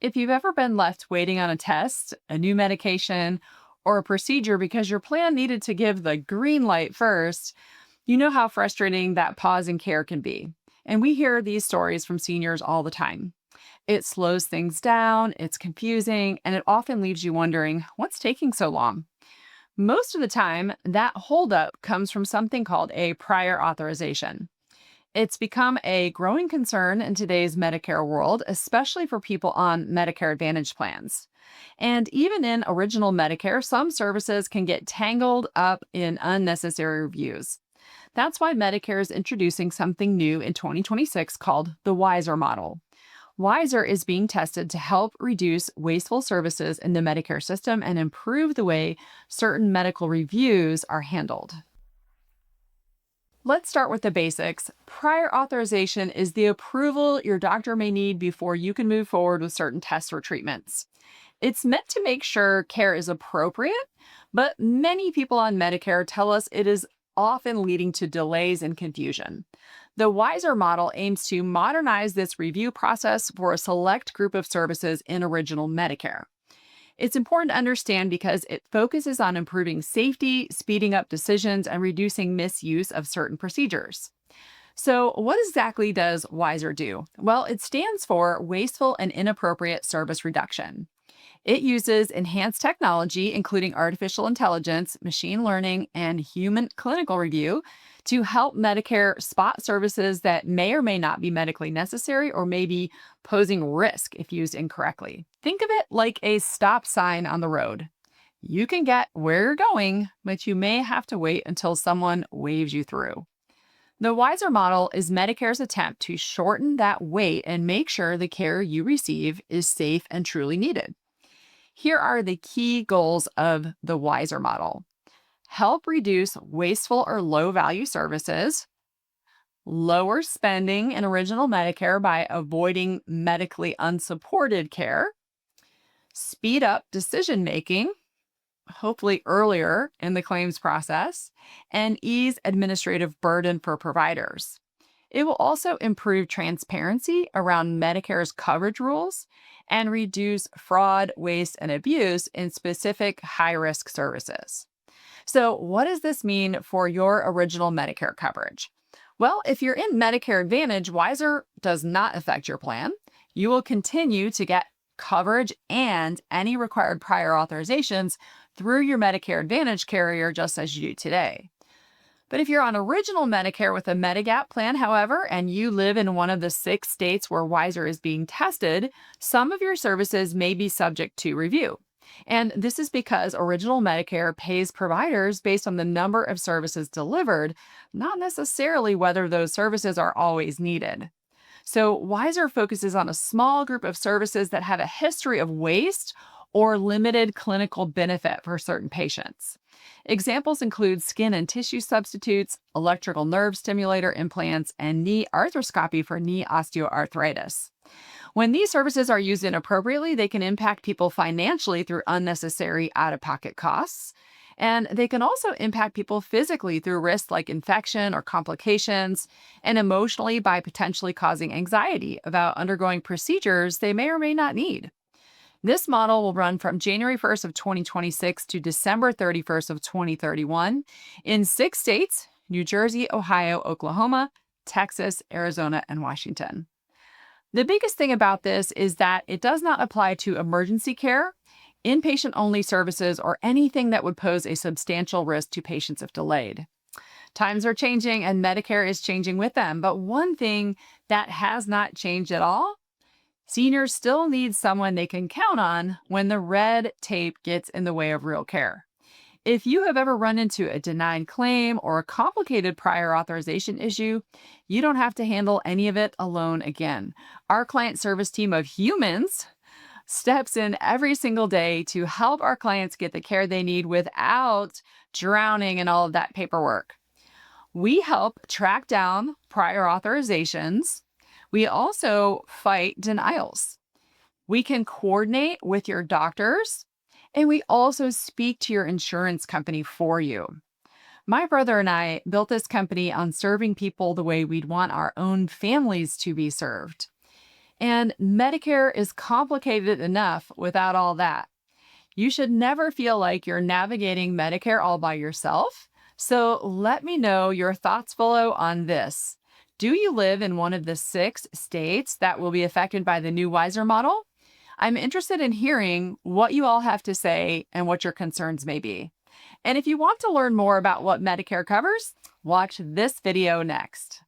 If you've ever been left waiting on a test, a new medication, or a procedure because your plan needed to give the green light first, you know how frustrating that pause in care can be. And we hear these stories from seniors all the time. It slows things down, it's confusing, and it often leaves you wondering what's taking so long. Most of the time, that holdup comes from something called a prior authorization. It's become a growing concern in today's Medicare world, especially for people on Medicare Advantage plans. And even in original Medicare, some services can get tangled up in unnecessary reviews. That's why Medicare is introducing something new in 2026 called the WISeR model. WISeR is being tested to help reduce wasteful services in the Medicare system and improve the way certain medical reviews are handled. Let's start with the basics. Prior authorization is the approval your doctor may need before you can move forward with certain tests or treatments. It's meant to make sure care is appropriate, but many people on Medicare tell us it is often leading to delays and confusion. The WISeR model aims to modernize this review process for a select group of services in original Medicare. It's important to understand because it focuses on improving safety, speeding up decisions, and reducing misuse of certain procedures. So, what exactly does WISeR do? Well, it stands for Wasteful and Inappropriate Service Reduction. It uses enhanced technology, including artificial intelligence, machine learning, and human clinical review, to help Medicare spot services that may or may not be medically necessary or may be posing risk if used incorrectly. Think of it like a stop sign on the road. You can get where you're going, but you may have to wait until someone waves you through. The WISeR model is Medicare's attempt to shorten that wait and make sure the care you receive is safe and truly needed. Here are the key goals of the WISeR model: help reduce wasteful or low value services, lower spending in original Medicare by avoiding medically unsupported care, speed up decision making, hopefully earlier in the claims process, and ease administrative burden for providers. It will also improve transparency around Medicare's coverage rules and reduce fraud, waste, and abuse in specific high risk services. So, what does this mean for your original Medicare coverage? Well, if you're in Medicare Advantage, WISeR does not affect your plan. You will continue to get coverage and any required prior authorizations through your Medicare Advantage carrier, just as you do today. But if you're on original Medicare with a Medigap plan, however, and you live in one of the 6 states where WISeR is being tested, some of your services may be subject to review. And this is because original Medicare pays providers based on the number of services delivered, not necessarily whether those services are always needed. So, WISeR focuses on a small group of services that have a history of waste or limited clinical benefit for certain patients. Examples include skin and tissue substitutes, electrical nerve stimulator implants, and knee arthroscopy for knee osteoarthritis. When these services are used inappropriately, they can impact people financially through unnecessary out of pocket costs. And they can also impact people physically through risks like infection or complications, and emotionally by potentially causing anxiety about undergoing procedures they may or may not need. This model will run from January 1st of 2026 to December 31st of 2031 in 6 states: New Jersey, Ohio, Oklahoma, Texas, Arizona, and Washington. The biggest thing about this is that it does not apply to emergency care, inpatient only services, or anything that would pose a substantial risk to patients if delayed. Times are changing and Medicare is changing with them, but one thing that has not changed at all: seniors still need someone they can count on when the red tape gets in the way of real care. If you have ever run into a denied claim or a complicated prior authorization issue, you don't have to handle any of it alone again. Our client service team of humans steps in every single day to help our clients get the care they need without drowning in all of that paperwork. We help track down prior authorizations. We also fight denials. We can coordinate with your doctors, and we also speak to your insurance company for you. My brother and I built this company on serving people the way we'd want our own families to be served. And Medicare is complicated enough without all that. You should never feel like you're navigating Medicare all by yourself. So let me know your thoughts below on this. Do you live in one of the 6 states that will be affected by the new WISeR model? I'm interested in hearing what you all have to say and what your concerns may be. And if you want to learn more about what Medicare covers, watch this video next.